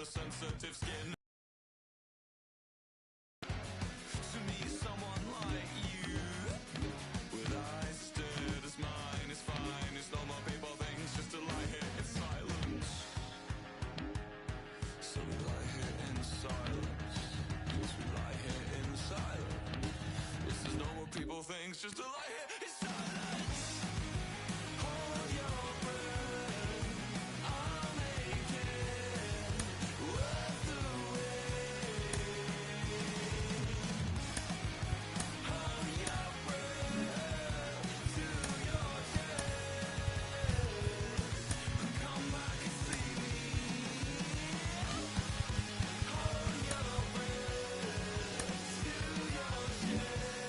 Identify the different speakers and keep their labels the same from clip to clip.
Speaker 1: the sensitive skin. To me, someone like you, with eyes stared as mine is fine. It's no more people things, just a lie here in silence. So we lie here in silence. Yes, we lie here in silence. This is no more people things, just a lie here in silence. Hold your breath, I'll make it worth the wait. Hold your breath to your chest. Come back and see me. Hold your breath to your chest.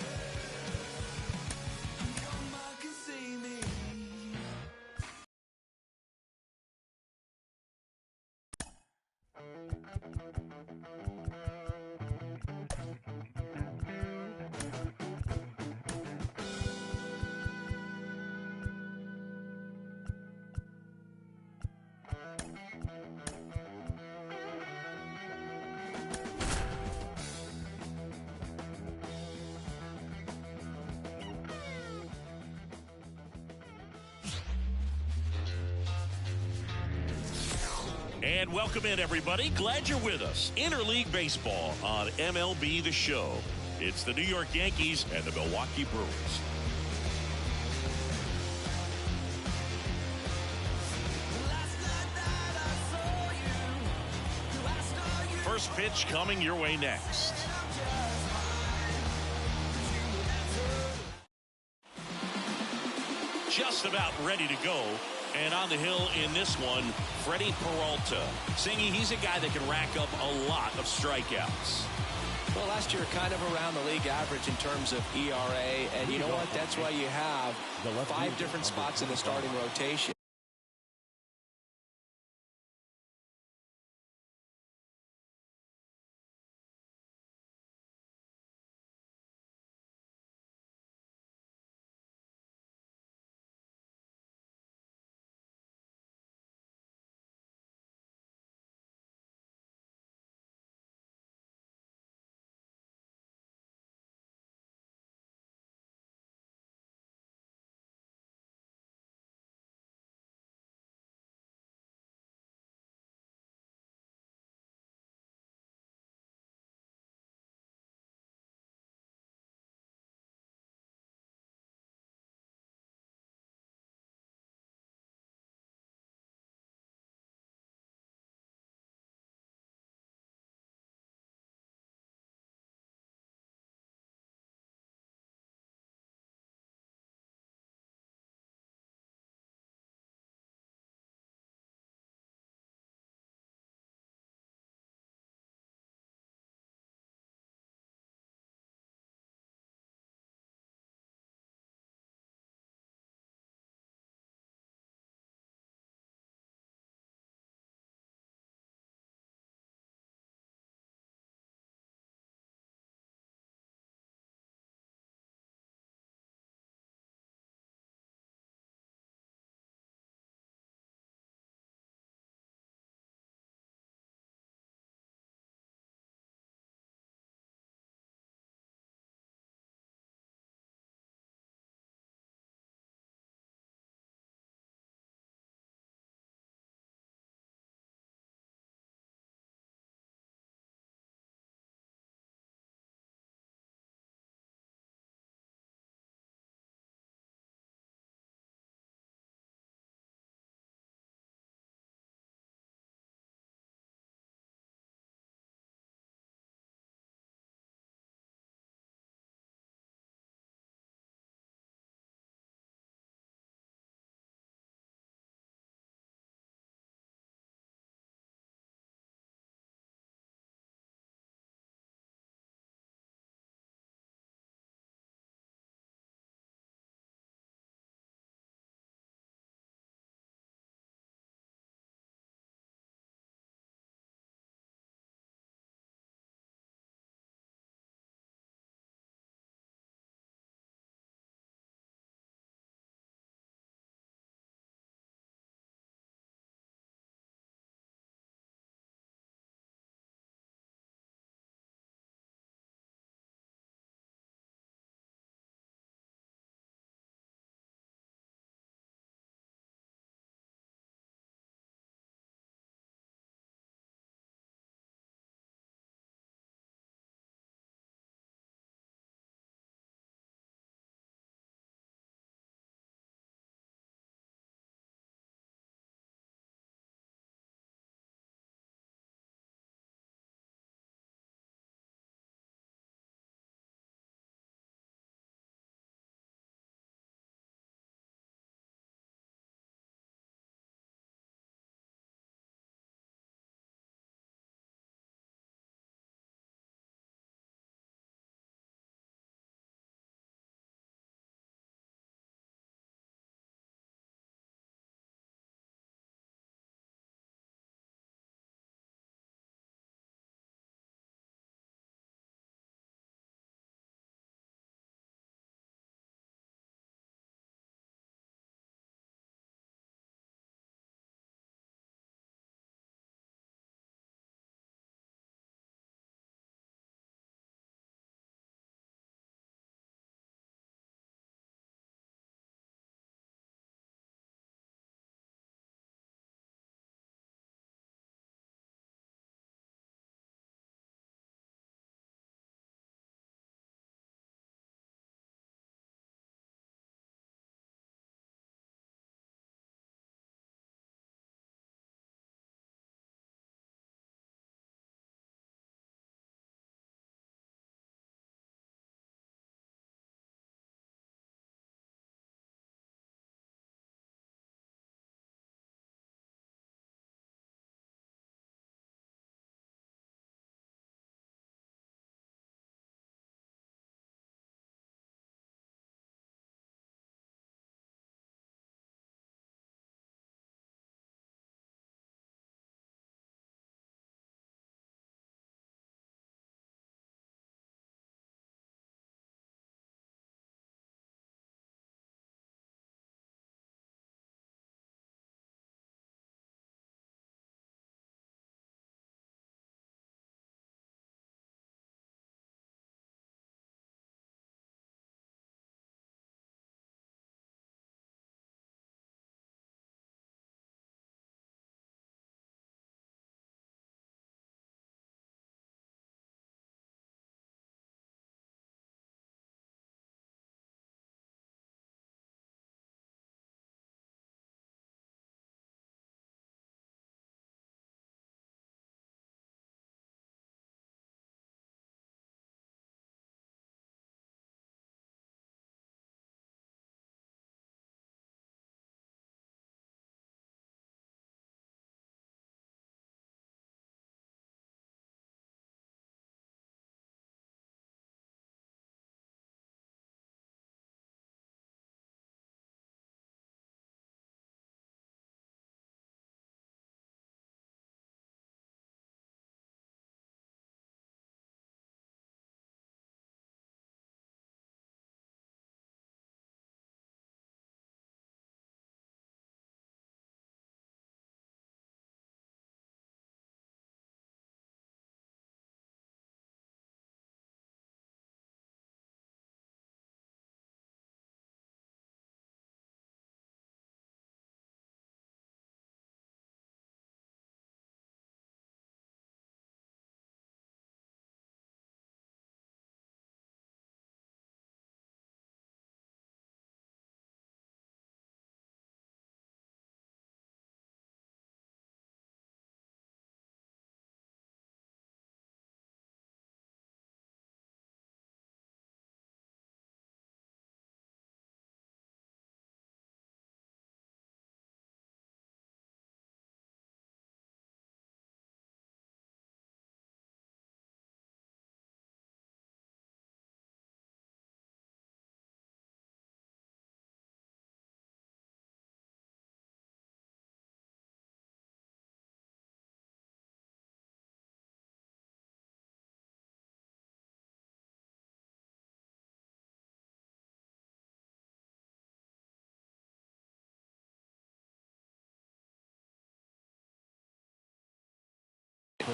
Speaker 1: Come back and see me.
Speaker 2: And welcome in, everybody. Glad you're with us. Interleague Baseball on MLB The Show. It's the New York Yankees and the Milwaukee Brewers. First pitch coming your way next. Just about ready to go. And on the hill in this one, Freddie Peralta. Singy, he's a guy that can rack up a lot of strikeouts.
Speaker 3: Well, last year kind of around the league average in terms of ERA. And you know what? That's why you have 5 different spots in the starting rotation.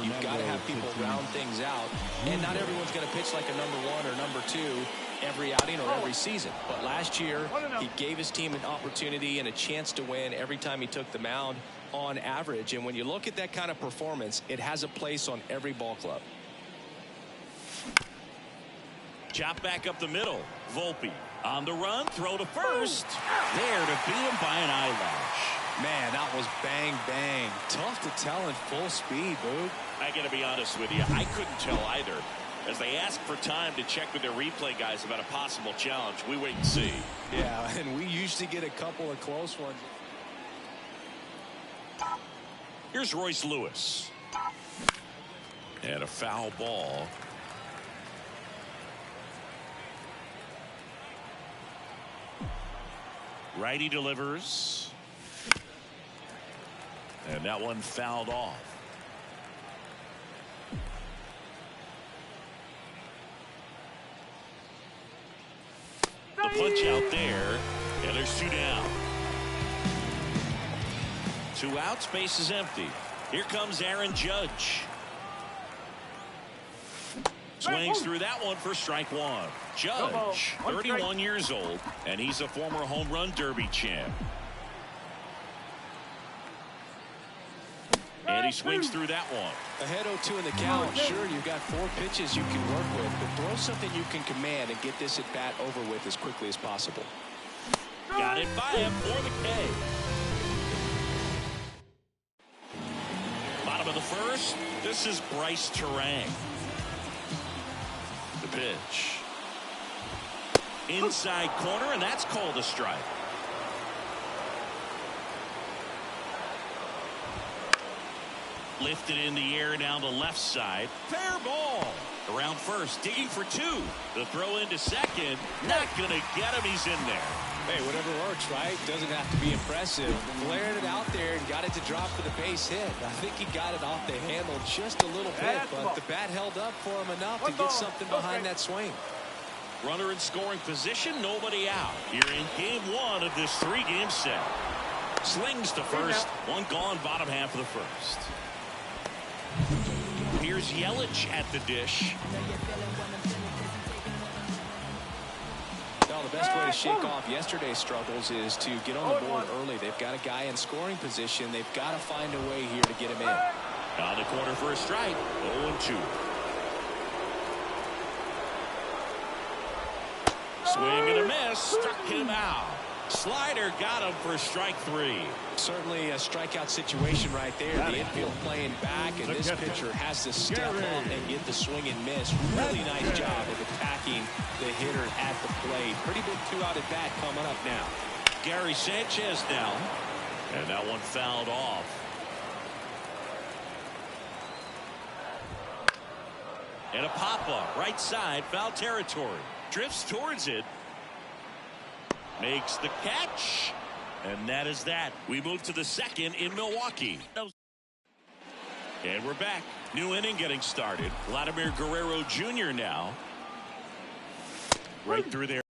Speaker 3: You've got to have people round things out. And not everyone's going to pitch like a #1 or #2 every outing or every season. But last year, he gave his team an opportunity and a chance to win every time he took the mound on average. And when you look at that kind of performance, it has a place on every ball club.
Speaker 2: Chop back up the middle. Volpe on the run. Throw to first. There to beat him by an eyelash.
Speaker 3: Man, that was bang, bang. Tough to tell in full speed, Boog.
Speaker 2: I got to be honest with you. I couldn't tell either. As they ask for time to check with their replay guys about a possible challenge, we wait and see.
Speaker 3: Yeah, and we usually get a couple of close ones.
Speaker 2: Here's Royce Lewis. And a foul ball. Righty delivers. And that one fouled off. The punch out there, and there's 2 down. 2 outs, base is empty. Here comes Aaron Judge. Swings through that one for strike 1. Judge, 31 years old, and he's a former home run derby champ. And he swings through that one.
Speaker 3: Ahead 0-2 in the count. Sure, you've got 4 pitches you can work with, but throw something you can command and get this at bat over with as quickly as possible.
Speaker 2: Got it by him for the K. Bottom of the first. This is Bryce Terang. The pitch. Inside corner, and that's called a strike. Lifted in the air down the left side. Fair ball. Around first, digging for 2. The throw into second. Not going to get him. He's in there.
Speaker 3: Hey, whatever works, right? Doesn't have to be impressive. Flared it out there and got it to drop for the base hit. I think he got it off the handle just a little bit, but the bat held up for him enough to get something behind that swing.
Speaker 2: Runner in scoring position, nobody out. You're in game 1 of this 3-game set. Slings to first. 1 gone, bottom half of the first. Here's Yelich at the dish.
Speaker 3: Well, the best way to shake off yesterday's struggles is to get on the board early. They've got a guy in scoring position. They've got to find a way here to get him in.
Speaker 2: On the corner for a strike. 0-2. Swing and a miss. Struck him out. Slider got him for strike 3.
Speaker 3: Certainly a strikeout situation right there. The infield playing back, and this pitcher has to step up and get the swing and miss. Really nice job of attacking the hitter at the plate. Pretty big 2-out at bat coming up now.
Speaker 2: Gary Sanchez now. And that one fouled off. And a pop-up. Right side. Foul territory. Drifts towards it. Makes the catch. And that is that. We move to the second in Milwaukee. And we're back. New inning getting started. Vladimir Guerrero Jr. now. Right through there.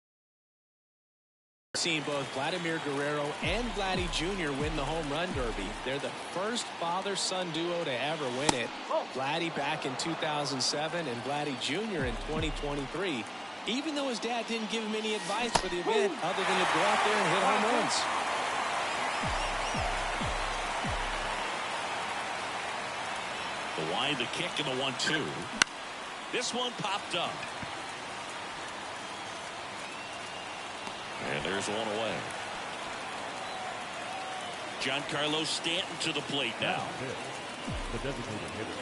Speaker 3: Seen both Vladimir Guerrero and Vladdy Jr. win the home run derby. They're the first father-son duo to ever win it. Vladdy back in 2007 and Vladdy Jr. in 2023. Even though his dad didn't give him any advice for the event other than to go out there and hit home runs.
Speaker 2: The wide, the kick, and the 1-2. This one popped up. And there's one away. Giancarlo Stanton to the plate now.
Speaker 4: The designated hitter,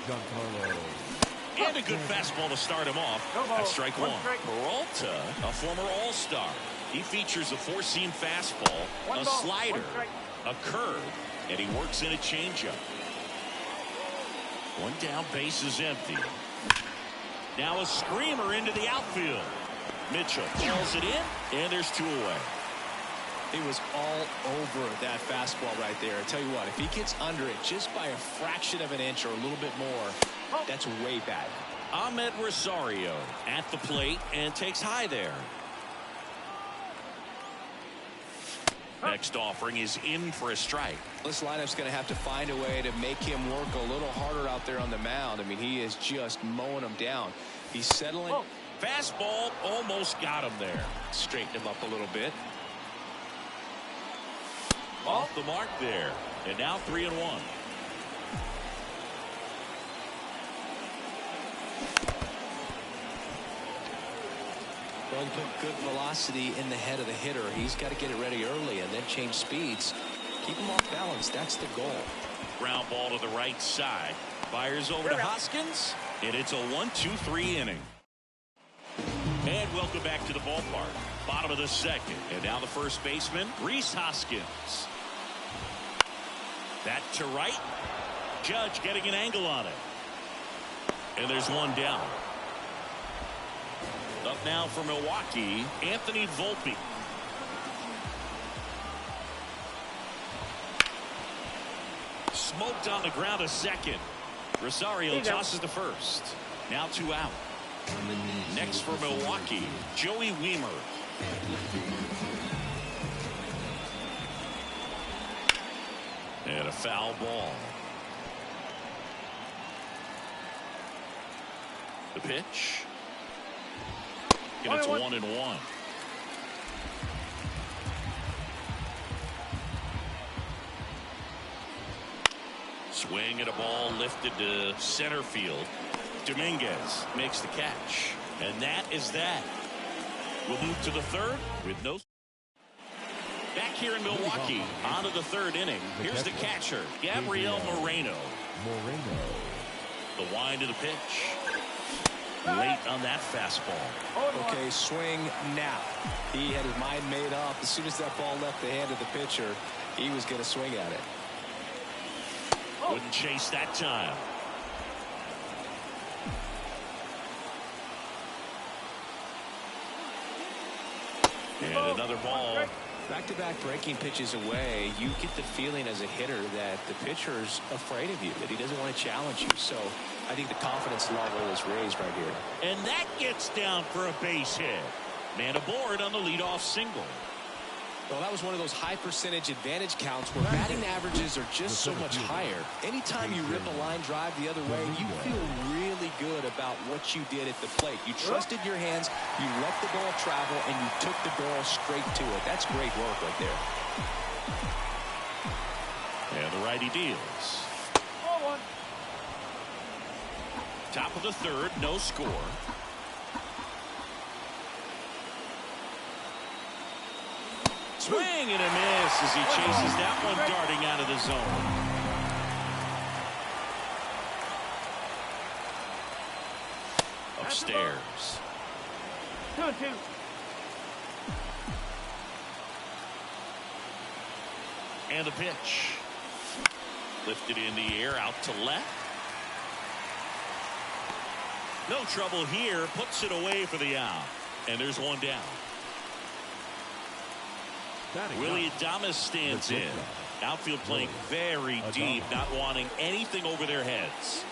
Speaker 4: Giancarlo.
Speaker 2: And a good fastball to start him off. That's strike 1. Peralta, a former All-Star. He features a 4-seam fastball, a slider, a curve, and he works in a changeup. 1 down, base is empty. Now a screamer into the outfield. Mitchell calls it in, and there's 2 away.
Speaker 3: He was all over that fastball right there. I tell you what, if he gets under it just by a fraction of an inch or a little bit more, that's way bad.
Speaker 2: Ahmed Rosario at the plate and takes high there. Next offering is in for a strike.
Speaker 3: This lineup's going to have to find a way to make him work a little harder out there on the mound. I mean, he is just mowing him down. He's settling.
Speaker 2: Fastball almost got him there.
Speaker 3: Straighten him up a little bit.
Speaker 2: Off the mark there. And now 3-1.
Speaker 3: Well, you put good velocity in the head of the hitter. He's got to get it ready early and then change speeds. Keep him off balance. That's the goal.
Speaker 2: Ground ball to the right side. Fires over to Hoskins. And it's a 1-2-3 inning. And welcome back to the ballpark. Bottom of the second. And now the first baseman, Rhys Hoskins. That to right. Judge getting an angle on it. And there's one down. Up now for Milwaukee, Anthony Volpe. Smoked on the ground a second. Rosario tosses to first. Now 2 out. Next for Milwaukee, Joey Wiemer. And a foul ball. The pitch. And it's 1-1. Swing at a ball lifted to center field. Dominguez makes the catch. And that is that. We'll move to the third with no. Back here in Milwaukee, on to the third inning. Here's the catcher, Gabriel Moreno. The wind to the pitch. Late on that fastball.
Speaker 3: Okay, swing now. He had his mind made up. As soon as that ball left the hand of the pitcher, he was going to swing at it.
Speaker 2: Wouldn't chase that time. And another ball.
Speaker 3: Back-to-back breaking pitches away, you get the feeling as a hitter that the pitcher's afraid of you, that he doesn't want to challenge you. So I think the confidence level is raised right here.
Speaker 2: And that gets down for a base hit. Man aboard on the leadoff single.
Speaker 3: Well, that was one of those high percentage advantage counts where batting averages are just so much higher. Anytime you rip a line drive the other way, you feel really good about what you did at the plate. You trusted your hands, you let the ball travel, and you took the ball straight to it. That's great work right there.
Speaker 2: And the righty deals. Top of the third, no score. Swing and a miss as he chases that one darting out of the zone. Upstairs.
Speaker 5: 2-2.
Speaker 2: And the pitch. Lifted in the air out to left. No trouble here. Puts it away for the out. And there's one down. Willie Adames stands in. Outfield playing very deep, not wanting anything over their heads.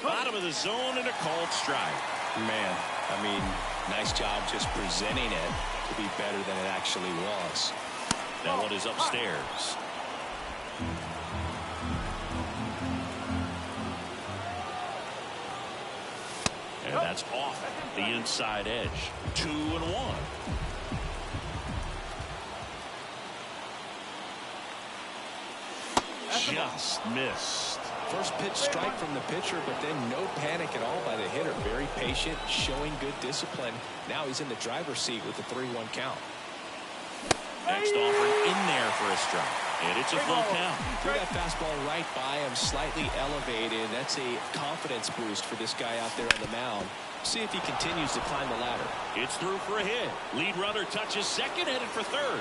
Speaker 2: Bottom of the zone and a called strike.
Speaker 3: Man, I mean, nice job just presenting it to be better than it actually was.
Speaker 2: That one is upstairs. And that's off the inside edge. 2-1. Just missed.
Speaker 3: First pitch strike from the pitcher, but then no panic at all by the hitter. Very patient, showing good discipline. Now he's in the driver's seat with the 3-1 count.
Speaker 2: Next offering in there for a strike. And it's a full count.
Speaker 3: Threw that fastball right by him, slightly elevated. That's a confidence boost for this guy out there on the mound. See if he continues to climb the ladder.
Speaker 2: It's through for a hit. Lead runner touches second, headed for third.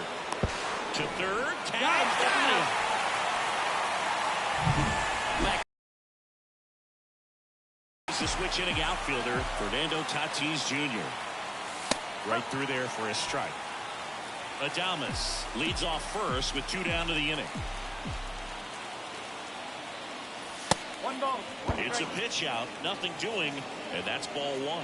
Speaker 2: To third, tag, got him. The switch inning outfielder, Fernando Tatis Jr. Right through there for a strike. Adames leads off first with 2 down to the inning.
Speaker 5: 1 ball.
Speaker 2: It's a pitch out, nothing doing, and that's ball 1.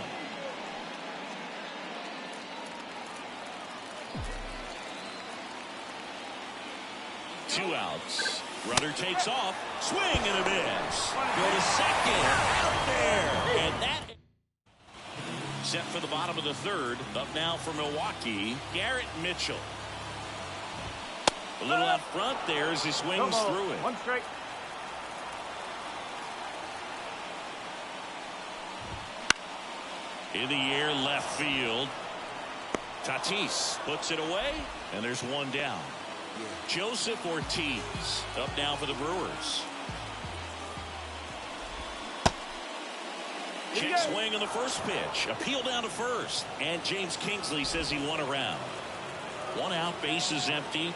Speaker 2: 2 outs. Runner takes off. Swing and a miss. Go to second. Out there. And that set for the bottom of the third. Up now for Milwaukee, Garrett Mitchell. A little out front there as he swings through it.
Speaker 5: 1 strike.
Speaker 2: In the air, left field. Tatis puts it away, and there's 1 down. Joseph Ortiz up now for the Brewers. Check swing on the first pitch. Appeal down to first. And James Kingsley says he won around. 1 out, bases empty.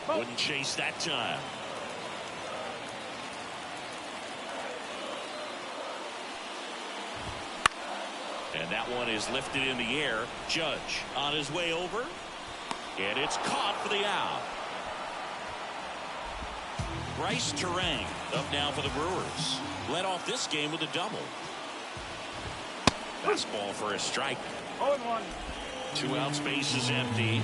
Speaker 2: Wouldn't chase that time. And that one is lifted in the air. Judge on his way over. And it's caught for the out. Bryce Terang up now for the Brewers. Led off this game with a double. Fastball for a strike.
Speaker 5: 0-1.
Speaker 2: 2 outs, bases empty.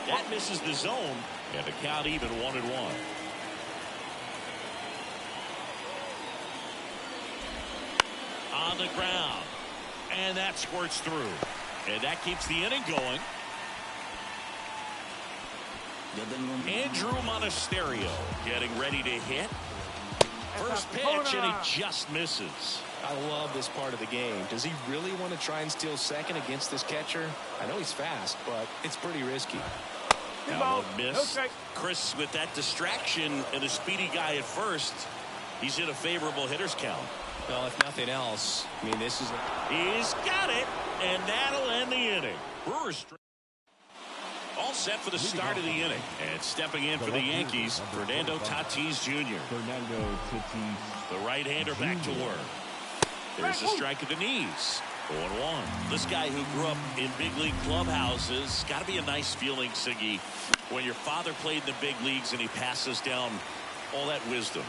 Speaker 2: That misses the zone. And the count even 1-1. On the ground. And that squirts through. And that keeps the inning going. Andrew Monasterio getting ready to hit. First pitch, and he just misses.
Speaker 3: I love this part of the game. Does he really want to try and steal second against this catcher? I know he's fast, but it's pretty risky.
Speaker 2: Now a miss. Chris with that distraction and a speedy guy at first. He's in a favorable hitter's count.
Speaker 3: Well, if nothing else, I mean, this is...
Speaker 2: He's got it, and that'll end the inning. Brewers all set for the start of the inning. And stepping in for the Yankees, Fernando Tatis Jr. The right-hander back to work. There's a strike at the knees. 0-1. This guy who grew up in big league clubhouses, got to be a nice feeling, Siggy, when your father played in the big leagues and he passes down all that wisdom.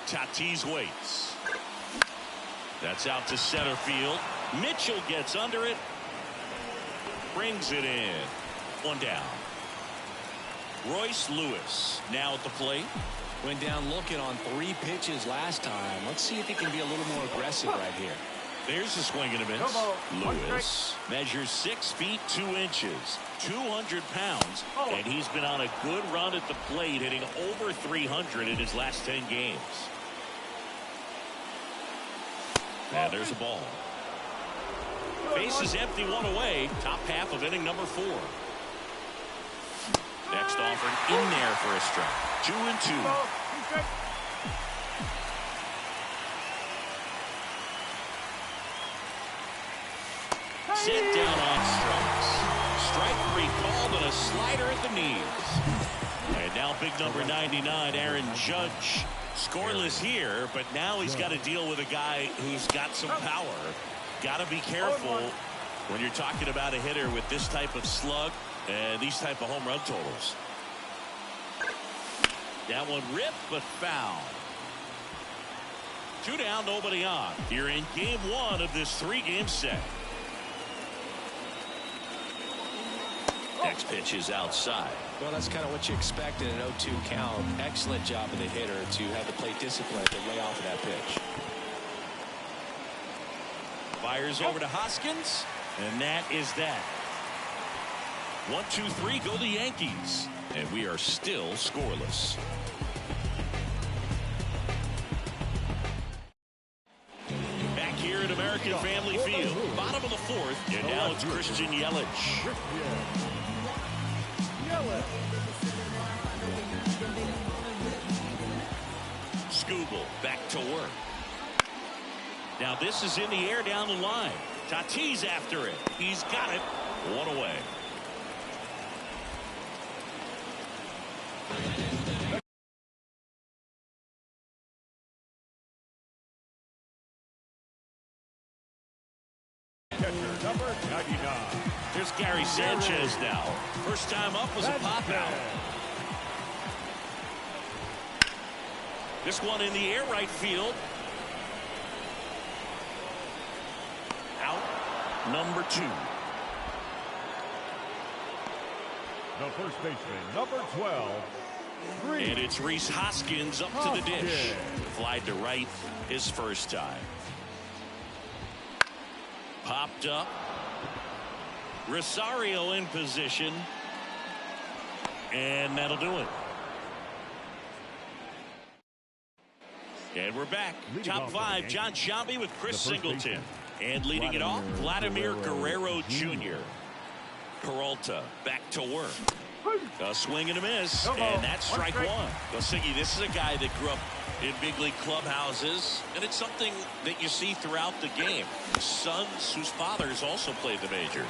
Speaker 2: Tatis waits. That's out to center field. Mitchell gets under it. Brings it in. 1 down. Royce Lewis now at the plate.
Speaker 3: Went down looking on 3 pitches last time. Let's see if he can be a little more aggressive right here.
Speaker 2: There's a swing and a miss. Lewis measures 6 feet 2 inches, 200 pounds, and he's been on a good run at the plate, hitting over 300 in his last 10 games. And there's a ball. Bases empty, 1 away. Top half of inning number 4. Next offer in there for a strike. 2-2. Set down on strikes. Strike 3 called and a slider at the knees. And now big number 99, Aaron Judge. Scoreless here, but now he's got to deal with a guy who's got some power. Got to be careful when you're talking about a hitter with this type of slug and these type of home run totals. That one ripped, but foul. 2 down, nobody on. Here in game 1 of this 3-game set. Next pitch is outside.
Speaker 3: Well, that's kind of what you expect in an 0-2 count. Excellent job of the hitter to have the plate discipline to lay off of that pitch.
Speaker 2: Fires over to Hoskins, and that is that. 1-2-3 go the Yankees, and we are still scoreless. Back here at American Family Field, bottom of the 4th, and now it's Christian Yelich. Skubal back to work. Now this is in the air down the line. Tatis after it. He's got it. 1 away.
Speaker 4: Catcher number 99.
Speaker 2: Here's Gary Sanchez now. First time up was a pop out. This one in the air right field. Out. Number 2.
Speaker 4: The first baseman, number 12.
Speaker 2: And it's Rhys Hoskins up to the dish. Flied to right his first time. Popped up. Rosario in position. And that'll do it. And we're back. Top 5, John Sciambi with Chris Singleton. And leading it off, Vladimir Guerrero Jr. Peralta back to work. A swing and a miss, and that's strike 1. Well, Siggy, this is a guy that grew up in big league clubhouses, and it's something that you see throughout the game. Sons whose fathers also played the majors.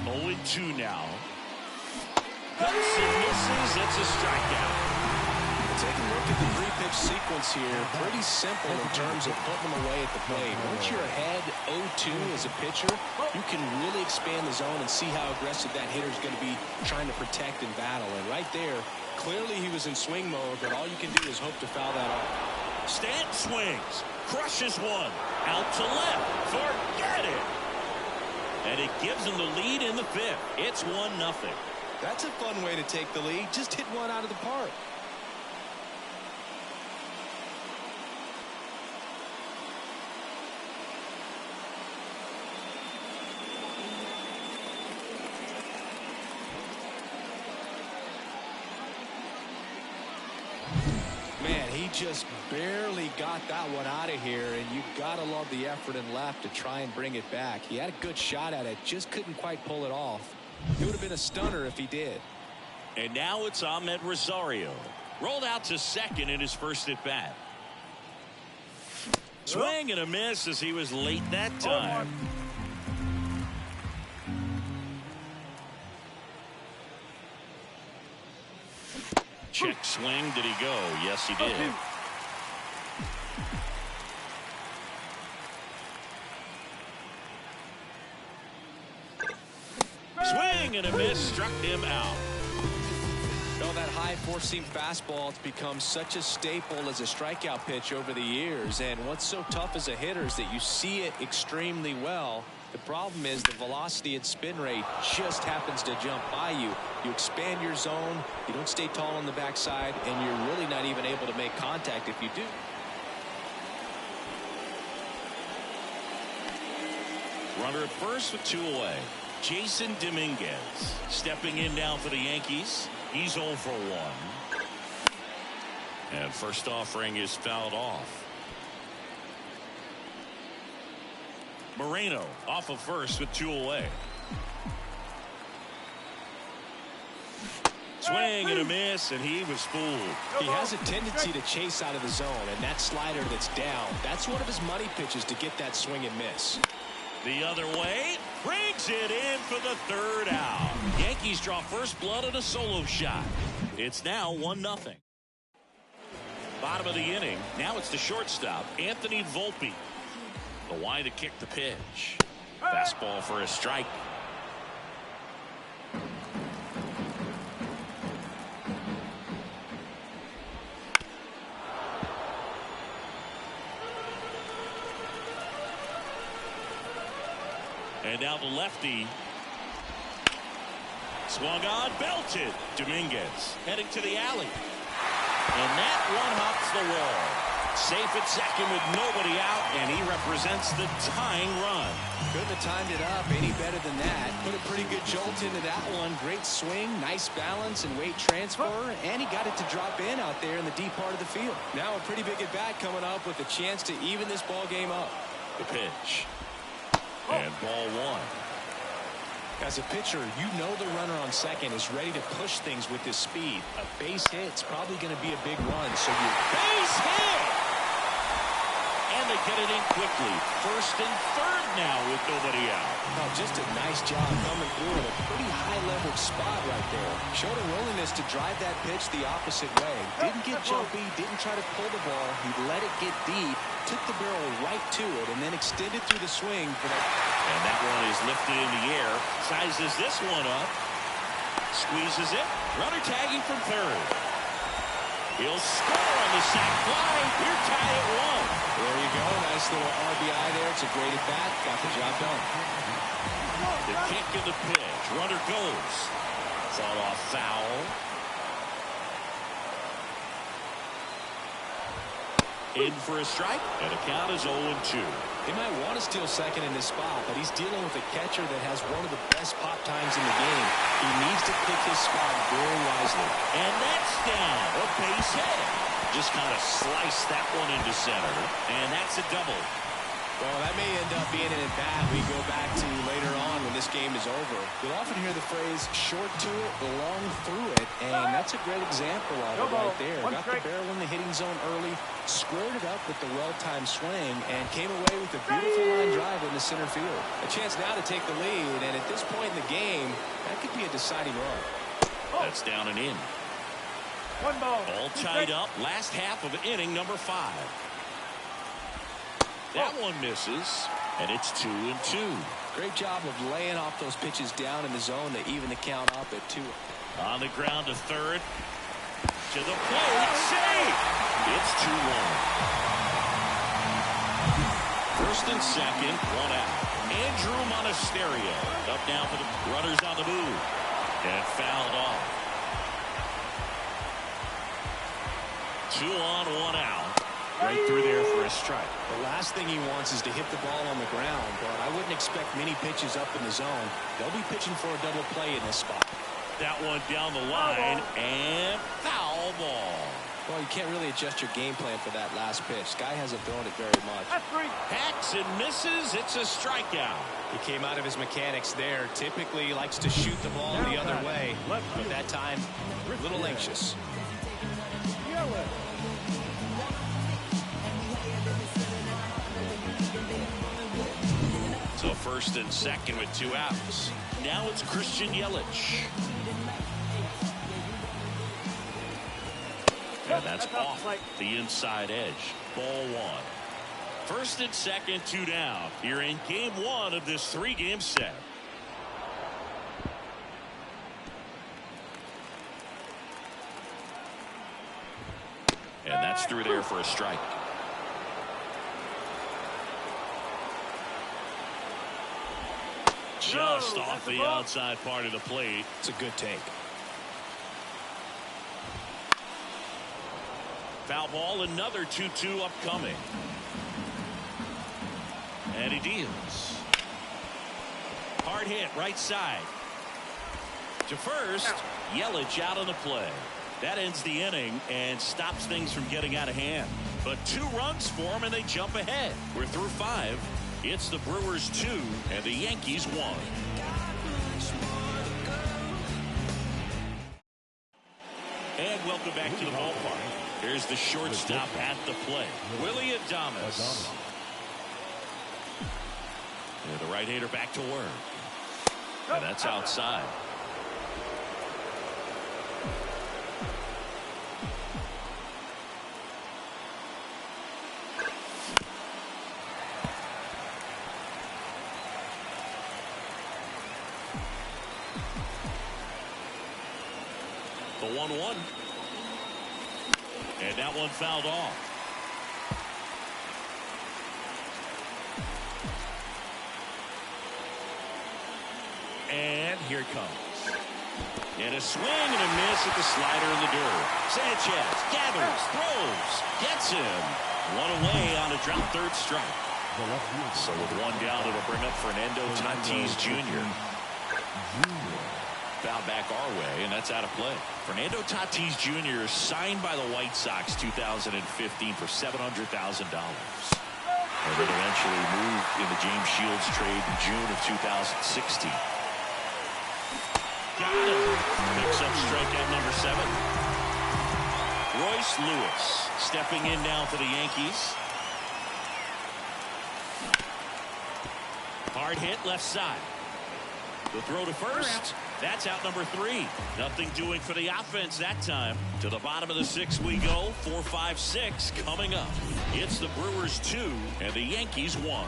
Speaker 2: Oh, 2 now. Cuts and misses. It's a strikeout.
Speaker 3: Take a look at the 3-pitch sequence here. Pretty simple in terms of putting them away at the plate. Once you're ahead 0-2 as a pitcher, you can really expand the zone and see how aggressive that hitter is going to be trying to protect and battle. And right there, clearly he was in swing mode, but all you can do is hope to foul that off.
Speaker 2: Stanton swings, crushes one, out to left. Forget it. And it gives him the lead in the 5th. It's 1-0.
Speaker 3: That's a fun way to take the lead. Just hit one out of the park. Man, he just barely got that one out of here, and you've got to love the effort and left to try and bring it back. He had a good shot at it, just couldn't quite pull it off. It would have been a stunner if he did.
Speaker 2: And now it's Ahmed Rosario. Rolled out to second in his first at bat. Swing and a miss as he was late that time. Check swing. Did he go? Yes, he did. Swing and a miss. Struck him out.
Speaker 3: Well, that high four-seam fastball has become such a staple as a strikeout pitch over the years. And what's so tough as a hitter is that you see it extremely well. The problem is the velocity and spin rate just happens to jump by you. You expand your zone, you don't stay tall on the backside, and you're really not even able to make contact if you do.
Speaker 2: Runner at first with 2 away. Jason Dominguez stepping in now for the Yankees. He's 0 for 1. And first offering is fouled off. Moreno off of first with 2 away. Swing and a miss, and he was fooled.
Speaker 3: He has a tendency to chase out of the zone, and that slider that's down, that's one of his money pitches to get that swing and miss.
Speaker 2: The other way, brings it in for the 3rd out. Yankees draw first blood on a solo shot. It's now 1-0. Bottom of the inning. Now it's the shortstop, Anthony Volpe. The wide to kick the pitch. Fastball for a strike. And now the lefty. Swung on, belted. Dominguez heading to the alley. And that one hops the wall. Safe at second with nobody out, and he represents the tying run.
Speaker 3: Couldn't have timed it up any better than that. Put a pretty good jolt into that one. Great swing, nice balance and weight transfer, and he got it to drop in out there in the deep part of the field. Now a pretty big at bat coming up with a chance to even this ball game up.
Speaker 2: The pitch. And ball 1.
Speaker 3: As a pitcher, you know the runner on second is ready to push things with his speed. A base hit's probably going to be a big run, so you
Speaker 2: base hit! And they get it in quickly. First and 3rd now with nobody out.
Speaker 3: Oh, just a nice job coming through in a pretty high-level spot right there. Showed a willingness to drive that pitch the opposite way. Didn't get jumpy, didn't try to pull the ball. He let it get deep, took the barrel right to it, and then extended through the swing for that.
Speaker 2: And that one is lifted in the air. Sizes this one up. Squeezes it. Runner tagging from third. He'll score on the sac fly. We're tied at 1.
Speaker 3: There you go. Nice little RBI there. It's a great at bat. Got the job done.
Speaker 2: The kick and the pitch. Runner goes. Fought off foul. In for a strike. And the count is 0-2.
Speaker 3: He might want to steal second in this spot, but he's dealing with a catcher that has one of the best pop times in the game. He needs to pick his spot very wisely.
Speaker 2: And that's down. A base hit. Just kind of sliced that one into center. And that's a double.
Speaker 3: Well, that may end up being an at-bat we go back to later on when this game is over. You'll often hear the phrase, short to it, long through it, and that's a great example of it right there. Got the barrel in the hitting zone early, squared it up with the well-timed swing, and came away with a beautiful line drive in the center field. A chance now to take the lead, and at this point in the game, that could be a deciding run.
Speaker 2: That's down and in.
Speaker 5: 1 ball.
Speaker 2: All tied up. Last half of inning number 5. That one misses, and it's 2-2.
Speaker 3: Great job of laying off those pitches down in the zone to even the count up at 2.
Speaker 2: On the ground to third. To the plate. Save! It's 2-1. First and second, 1 out. Andrew Monasterio up now for the runners on the move. And fouled off. 2 on, 1 out. Right through there for a strike.
Speaker 3: The last thing he wants is to hit the ball on the ground, but I wouldn't expect many pitches up in the zone. They'll be pitching for a double play in this spot.
Speaker 2: That one down the line, and foul ball.
Speaker 3: Well, you can't really adjust your game plan for that last pitch. Guy hasn't thrown it very much.
Speaker 2: Hacks and misses. It's a strikeout.
Speaker 3: He came out of his mechanics there. Typically, he likes to shoot the ball the other way, but that time, a little anxious.
Speaker 2: So first and second with 2 outs. Now it's Christian Yelich. And that's off the inside edge. Ball 1. First and second, 2 down. Here in game 1 of this 3-game set. And that's through there for a strike. Just off the outside part of the plate.
Speaker 3: It's a good take.
Speaker 2: Foul ball, another 2-2 upcoming. And he deals. Hard hit, right side. To first, Yelich out on the play. That ends the inning and stops things from getting out of hand. But 2 runs for him and they jump ahead. We're through 5. It's the Brewers 2 and the Yankees 1. And welcome back to the ballpark. Here's the shortstop at the plate, Willie Adames. And the right-hander back to work. And that's outside. The 1-1. And that one fouled off. And here it comes. And a swing and a miss at the slider in the dirt. Sanchez gathers, throws, gets him. 1 away on a drop third strike. So with 1 down, it'll bring up Fernando Tatis Jr. Foul back our way, and that's out of play. Fernando Tatis Jr. signed by the White Sox 2015 for $700,000. And then eventually moved in the James Shields trade in June of 2016. Got him. Picks up strikeout number 7. Royce Lewis stepping in now for the Yankees. Hard hit left side. The throw to first. That's out number 3. Nothing doing for the offense that time. To the bottom of the 6th we go. 4, 5, 6 coming up. It's the Brewers 2 and the Yankees 1.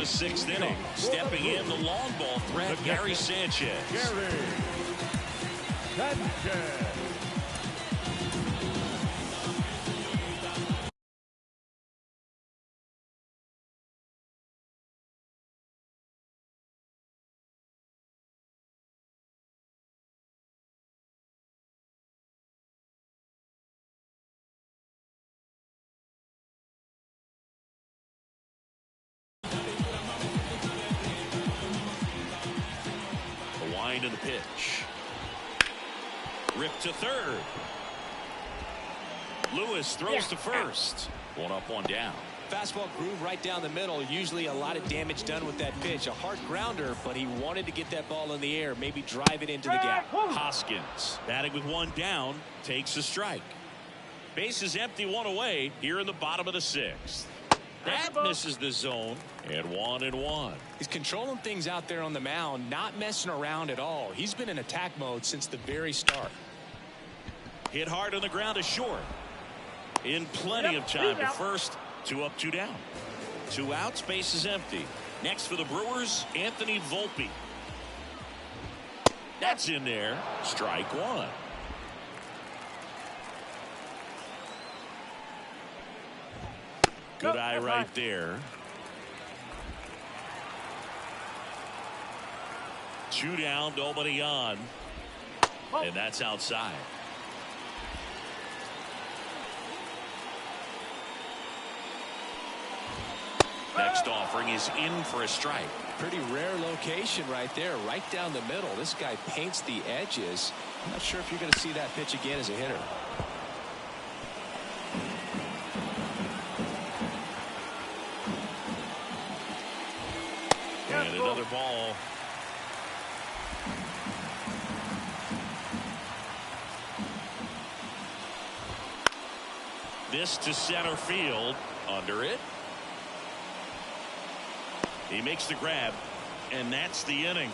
Speaker 2: the 6th inning. Stepping in, the long ball threat, Gary Sanchez.
Speaker 4: Gary Sanchez.
Speaker 2: The wind of the pitch. Ripped to third. Lewis throws to first. One up, one down.
Speaker 3: Fastball groove right down the middle. Usually a lot of damage done with that pitch. A hard grounder, but he wanted to get that ball in the air, maybe drive it into the gap.
Speaker 2: Hoskins, batting with one down, takes a strike. Base is empty, one away here in the bottom of the 6th. That misses the zone, and 1-1.
Speaker 3: He's controlling things out there on the mound, not messing around at all. He's been in attack mode since the very start.
Speaker 2: Hit hard on the ground to short. In plenty of time to first. 2 up, 2 down. 2 outs, base is empty. Next for the Brewers, Anthony Volpe. That's in there. Strike 1. Good eye right there. 2 down, nobody on. And that's outside. Next offering is in for a strike.
Speaker 3: Pretty rare location right there, right down the middle. This guy paints the edges. I'm not sure if you're going to see that pitch again as a hitter.
Speaker 2: And another ball. This to center field. Under it. He makes the grab, and that's the inning.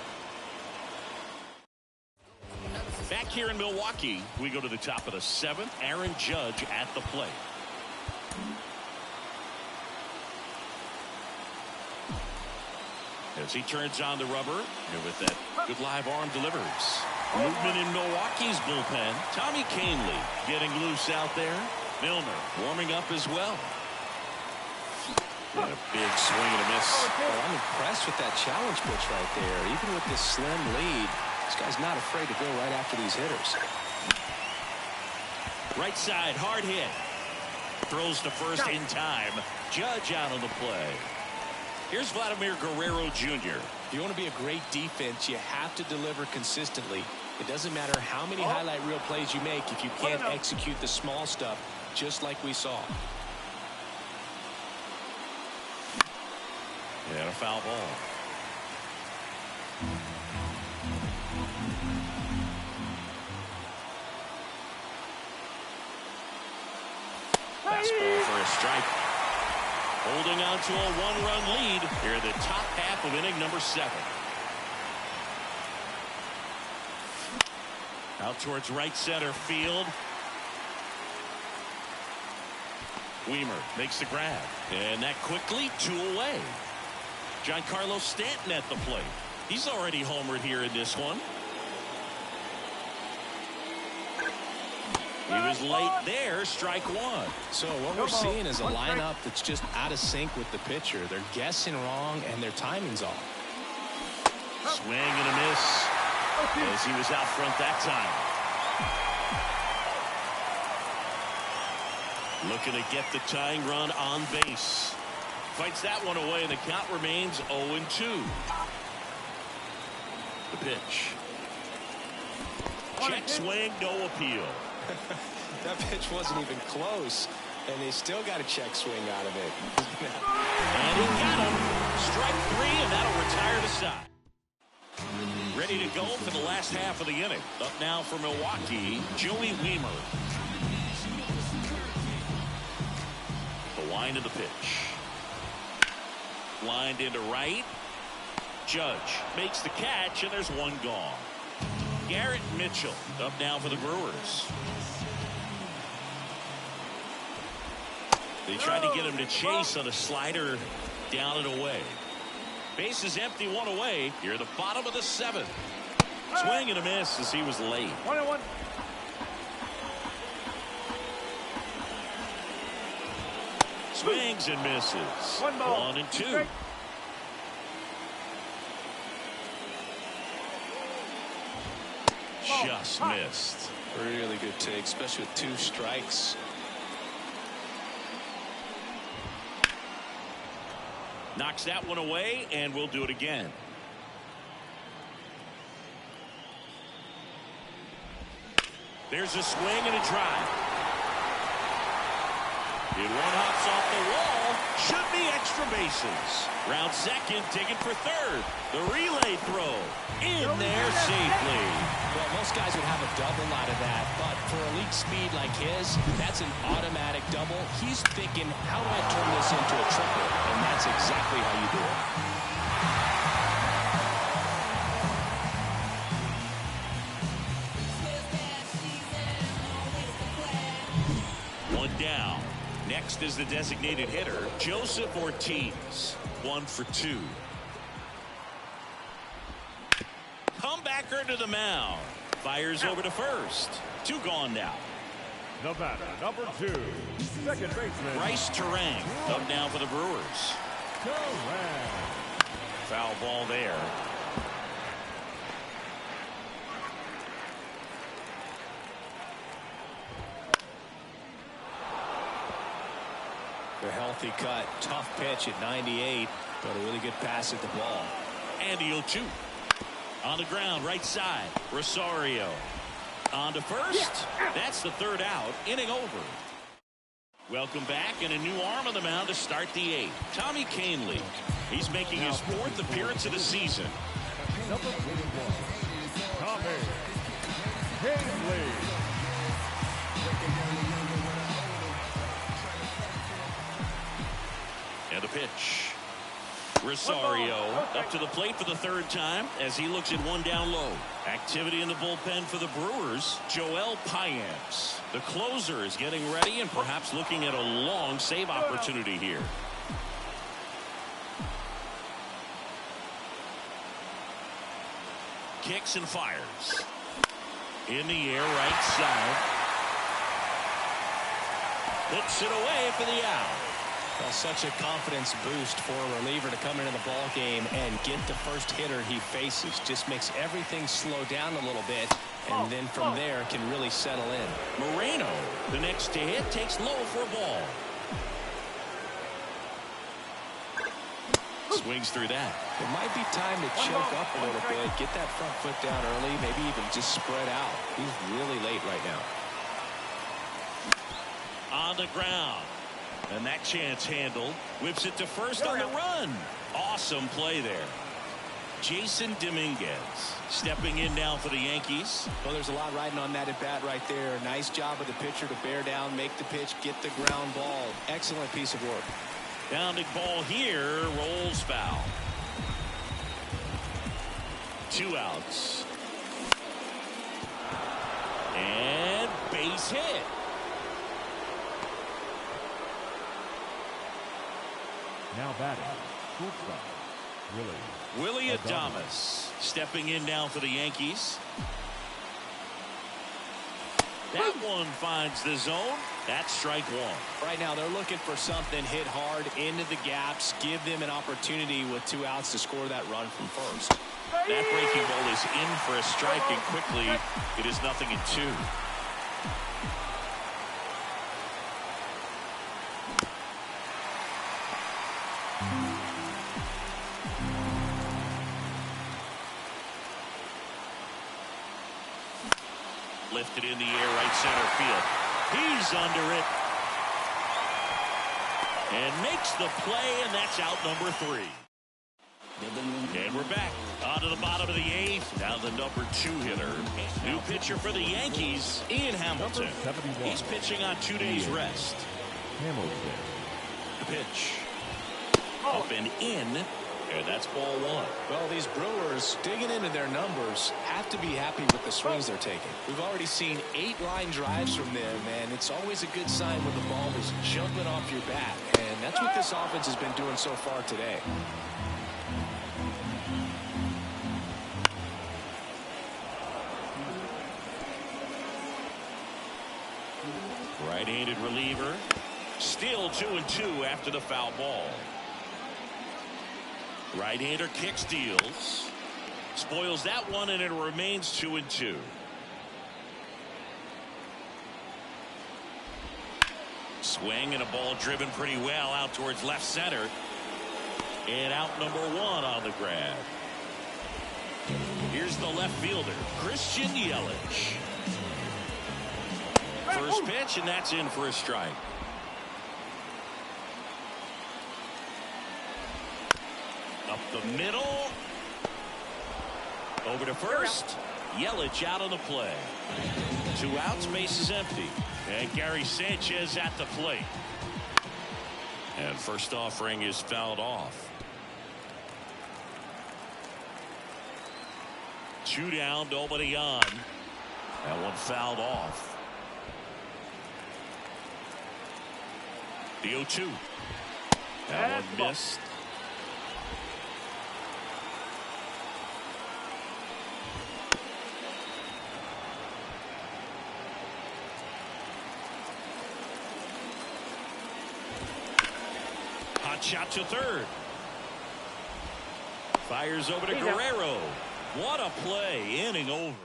Speaker 2: Back here in Milwaukee, we go to the top of the 7th. Aaron Judge at the plate. As he turns on the rubber, and with that good live arm delivers. Movement in Milwaukee's bullpen. Tommy Kahnle getting loose out there. Milner warming up as well. And a big swing and a miss.
Speaker 3: Well, I'm impressed with that challenge pitch right there. Even with this slim lead, this guy's not afraid to go right after these hitters.
Speaker 2: Right side, hard hit. Throws to first in time. Judge out on the play. Here's Vladimir Guerrero Jr.
Speaker 3: If you want to be a great defense, you have to deliver consistently. It doesn't matter how many highlight reel plays you make if you can't execute the small stuff, just like we saw.
Speaker 2: And a foul ball. Fastball for a strike. Holding on to a 1-run lead here in the top half of inning number 7. Out towards right center field. Weimer makes the grab. And that quickly 2 away. Giancarlo Stanton at the plate. He's already homered here in this one. He was late there, strike 1.
Speaker 3: So what we're seeing is a lineup that's just out of sync with the pitcher. They're guessing wrong and their timing's off.
Speaker 2: Swing and a miss as he was out front that time. Looking to get the tying run on base. Fights that one away, and the count remains 0-2. The pitch. Check swing, no appeal.
Speaker 3: That pitch wasn't even close, and they still got a check swing out of it.
Speaker 2: And he got him. Strike 3, and that'll retire the side. Ready to go for the last half of the inning. Up now for Milwaukee, Joey Weimer. The wind of the pitch. Lined into right. Judge makes the catch, and there's one gone. Garrett Mitchell up now for the Brewers. They tried to get him to chase on a slider down and away. Base is empty, one away. Here at the bottom of the 7th. Swing and a miss as he was late.
Speaker 5: 1-1.
Speaker 2: Swings and misses. 1-2. Just missed.
Speaker 3: Really good take, especially with 2 strikes.
Speaker 2: Knocks that one away, and we'll do it again. There's a swing and a drive. It one hops off the wall. Should be extra bases. Round second, digging for third. The relay throw in there safely.
Speaker 3: Well, most guys would have a double out of that, but for elite speed like his, that's an automatic double. He's thinking, how do I turn this into a triple? And that's exactly how you do it.
Speaker 2: One down. Next is the designated hitter, Joseph Ortiz. 1 for 2. Comebacker to the mound. Fires over to first. 2 gone now.
Speaker 4: The batter, number 2, second baseman,
Speaker 2: Bryce Terang up now for the Brewers. Foul ball there.
Speaker 3: A healthy cut, tough pitch at 98, but a really good pass at the ball.
Speaker 2: And he'll shoot. On the ground, right side. Rosario. On to first. That's the 3rd out. Inning over. Welcome back, and a new arm on the mound to start the 8th. Tommy Kahnle. He's making his 4th appearance of the season.
Speaker 4: number 41, Tommy Kahnle.
Speaker 2: And the pitch. Rosario up to the plate for the 3rd time as he looks at 1 down low. Activity in the bullpen for the Brewers. Joel Payamps, the closer, is getting ready and perhaps looking at a long save opportunity here. Kicks and fires. In the air, right side. Puts it away for the out.
Speaker 3: Well, such a confidence boost for a reliever to come into the ball game and get the first hitter he faces. Just makes everything slow down a little bit, and then from there can really settle in.
Speaker 2: Moreno, the next to hit, takes low for a ball. Swings through that.
Speaker 3: It might be time to choke up a little bit, get that front foot down early, maybe even just spread out. He's really late right now.
Speaker 2: On the ground. And that chance handled. Whips it to first on the run. Awesome play there. Jason Dominguez stepping in now for the Yankees.
Speaker 3: Well, there's a lot riding on that at bat right there. Nice job of the pitcher to bear down, make the pitch, get the ground ball. Excellent piece of work.
Speaker 2: Bounding ball here, rolls foul. 2 outs. And base hit.
Speaker 4: Now batting, shortstop,
Speaker 2: Willie Adames stepping in now for the Yankees. That one finds the zone. That's strike 1.
Speaker 3: Right now they're looking for something, hit hard into the gaps, give them an opportunity with 2 outs to score that run from first.
Speaker 2: That breaking ball is in for a strike, and quickly it is 0-2. Lifted in the air, right center field. He's under it. And makes the play, and that's out number 3. And we're back onto the bottom of the 8th. Now the number 2 hitter. New pitcher for the Yankees, Ian Hamilton. He's pitching on 2 days rest.
Speaker 4: Hamilton.
Speaker 2: The pitch. Up and in. And that's ball 1.
Speaker 3: Well, these Brewers, digging into their numbers, have to be happy with the swings they're taking. We've already seen 8 line drives from them, and it's always a good sign when the ball is jumping off your bat. And that's what this offense has been doing so far today.
Speaker 2: Right-handed reliever. Still 2-2 after the foul ball. Right-hander kick steals. Spoils that one, and it remains 2-2. Swing and a ball driven pretty well out towards left center. And out number 1 on the grab. Here's the left fielder, Christian Yelich. First pitch, and that's in for a strike. Up the middle. Over to first. Yelich out on the play. 2 outs, base is empty. And Gary Sanchez at the plate. And first offering is fouled off. 2 down, nobody on. That one fouled off. The 0-2. That one missed. Hot shot to third. Fires over to Guerrero. What a play. Inning over.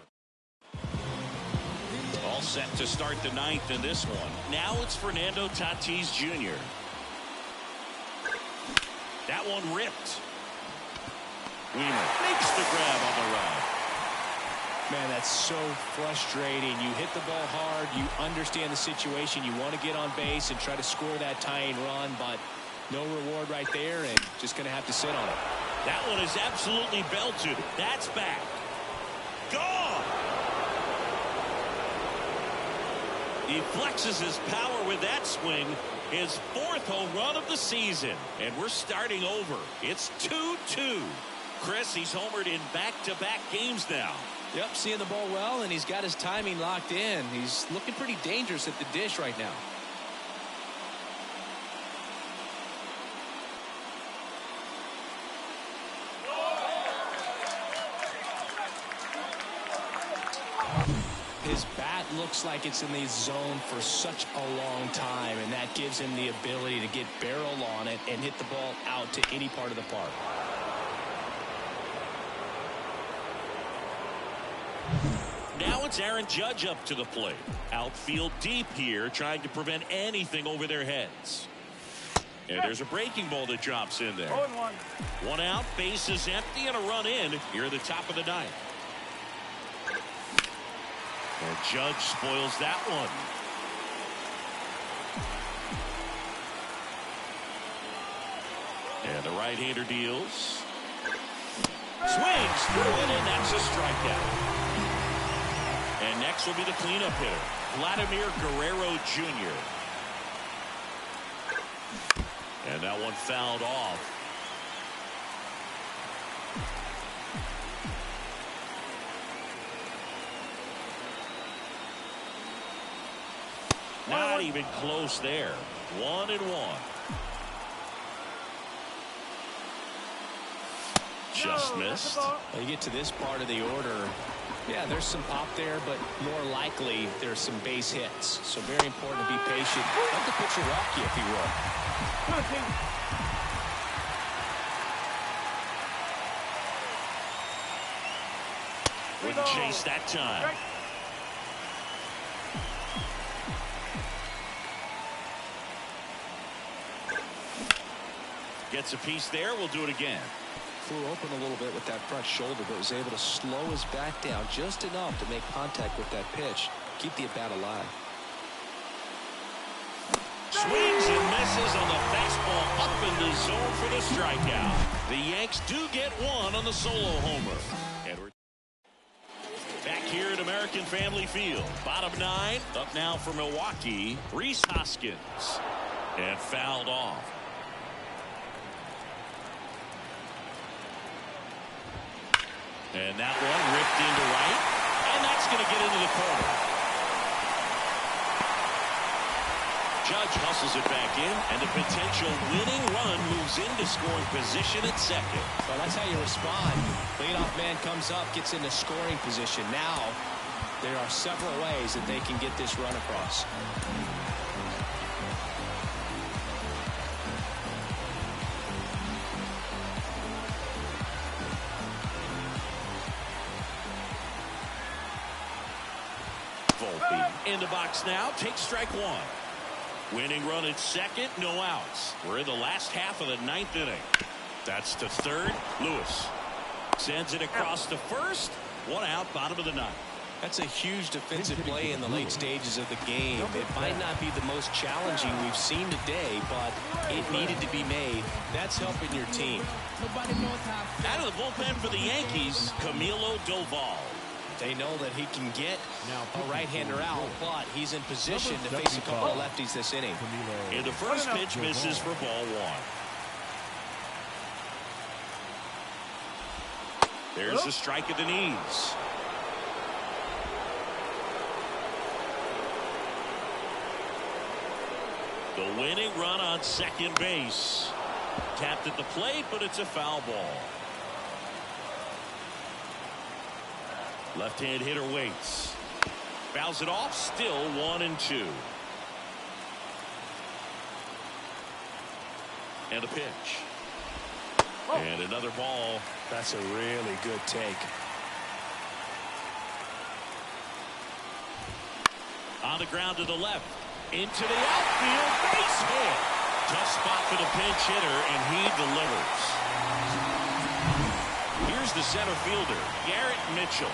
Speaker 2: All set to start the 9th in this one. Now it's Fernando Tatis Jr. That one ripped. Wiemer makes the grab on the run.
Speaker 3: Man, that's so frustrating. You hit the ball hard. You understand the situation. You want to get on base and try to score that tying run, but no reward right there, and just going to have to sit on it.
Speaker 2: That one is absolutely belted. That's back. Gone. He flexes his power with that swing. His 4th home run of the season. And we're starting over. It's 2-2. Chris, he's homered in back-to-back games now.
Speaker 3: Yep, seeing the ball well, and he's got his timing locked in. He's looking pretty dangerous at the dish right now. His bat looks like it's in the zone for such a long time, and that gives him the ability to get barrel on it and hit the ball out to any part of the park.
Speaker 2: Now it's Aaron Judge up to the plate. Outfield deep here, trying to prevent anything over their heads. And there's a breaking ball that drops in there.
Speaker 5: 0-1.
Speaker 2: 1 out, base is empty, and a run in here at the top of the 9th. And Judge spoils that one. And the right-hander deals. Swings through it, and that's a strikeout. And next will be the cleanup hitter, Vladimir Guerrero Jr. And that one fouled off. Not even close there. 1-1. Just missed.
Speaker 3: Well, you get to this part of the order. Yeah, there's some pop there, but more likely there's some base hits. So very important to be patient. Let the pitcher walk you if he will.
Speaker 2: Wouldn't chase that time. Gets a piece there. We'll do it again.
Speaker 3: Flew open a little bit with that front shoulder, but was able to slow his back down just enough to make contact with that pitch. Keep the at-bat alive.
Speaker 2: Swings and misses on the fastball up in the zone for the strikeout. The Yanks do get one on the solo homer. And we're back here at American Family Field. Bottom 9 up now for Milwaukee. Rhys Hoskins. And fouled off. And that one ripped into right. And that's going to get into the corner. Judge hustles it back in, and the potential winning run moves into scoring position at second.
Speaker 3: Well, that's how you respond. Leadoff man comes up, gets into scoring position. Now There are several ways that they can get this run across.
Speaker 2: In the box now, takes strike one. Winning run at second, no outs. We're in the last half of the ninth inning. That's to third. Lewis sends it across to first. One out, bottom of the ninth.
Speaker 3: That's a huge defensive play in the late stages of the game. It might not be the most challenging we've seen today, but it needed to be made. That's helping your team.
Speaker 2: Out of the bullpen for the Yankees, Camilo Doval.
Speaker 3: They know that he can get a right-hander out, but he's in position to face a couple of lefties this inning.
Speaker 2: And the first pitch misses for ball one. There's a strike at the knees. The winning run on second base. Tapped at the plate, but it's a foul ball. Left-hand hitter waits. Fouls it off. Still 1-2. And a pitch. And another ball.
Speaker 3: That's a really good take.
Speaker 2: On the ground to the left. Into the outfield. Base hit. Tough spot for the pinch hitter, and he delivers. Here's the center fielder, Garrett Mitchell.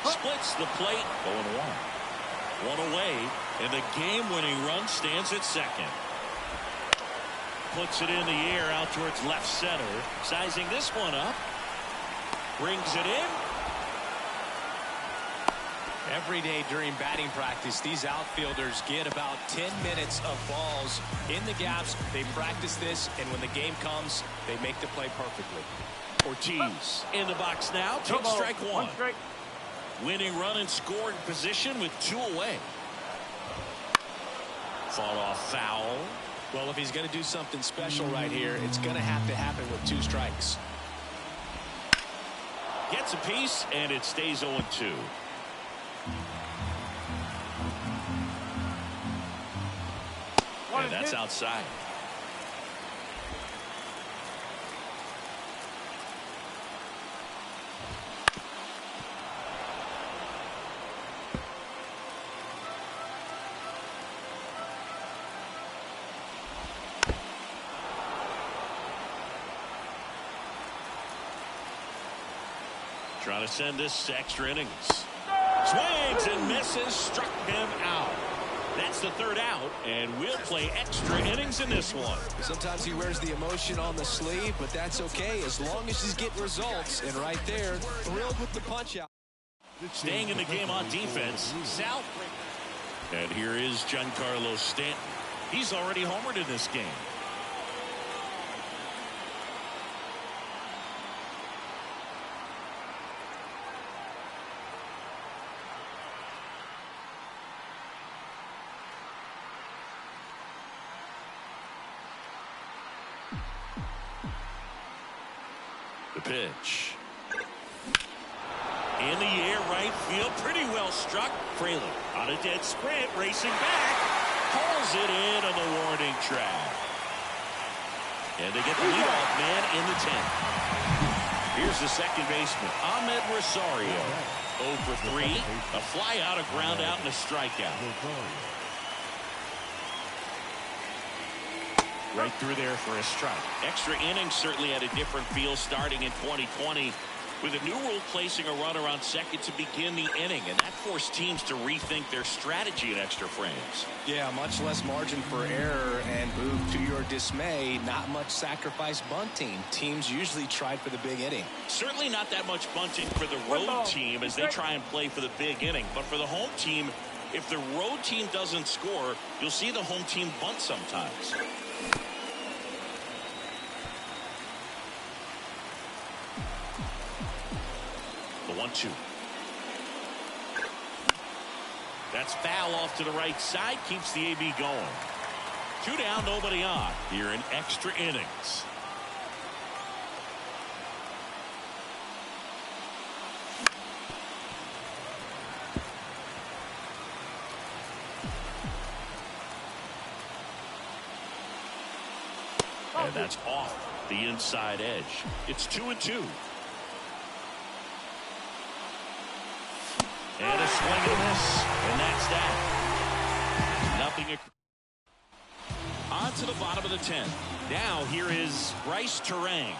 Speaker 2: Splits the plate. 0-1. One away, and the game-winning run stands at second. Puts it in the air out towards left center. Sizing this one up. Brings it in.
Speaker 3: Every day during batting practice, these outfielders get about 10 minutes of balls in the gaps. They practice this, and when the game comes, they make the play perfectly.
Speaker 2: Ortiz in the box now. Takes strike one. Winning run in scoring position with two away. Fought off foul.
Speaker 3: Well, if he's going to do something special right here, it's going to have to happen with two strikes.
Speaker 2: Gets a piece, and it stays 0-2. And that's outside. Trying to send this to extra innings. Swings and misses, struck him out. That's the third out, and we'll play extra innings in this one.
Speaker 3: Sometimes he wears the emotion on the sleeve, but that's okay as long as he's getting results. And right there, thrilled with the punch out.
Speaker 2: Staying in the game on defense, South. And here is Giancarlo Stanton. He's already homered in this game. The pitch. In the air, right field, pretty well struck. Fraley on a dead sprint, racing back, hauls it in on the warning track. And they get the leadoff man in the 10th. Here's the second baseman, Ahmed Rosario. 0 for 3, a fly out, a ground out, and a strikeout. Right through there for a strike. Extra innings certainly had a different feel starting in 2020 with a new rule placing a runner on second to begin the inning, and that forced teams to rethink their strategy in extra frames.
Speaker 3: Yeah, much less margin for error, and Boog, to your dismay, not much sacrifice bunting. Teams usually tried for the big inning.
Speaker 2: Certainly not that much bunting for the road team as they try and play for the big inning, but for the home team, if the road team doesn't score, you'll see the home team bunt sometimes. The 1-2. That's foul off to the right side. Keeps the AB going. 2 down, nobody on. Here in extra innings. And that's off the inside edge. It's 2-2. And a swing and a miss. And that's that. Nothing. On to the bottom of the 10th. Now here is Bryce Terang.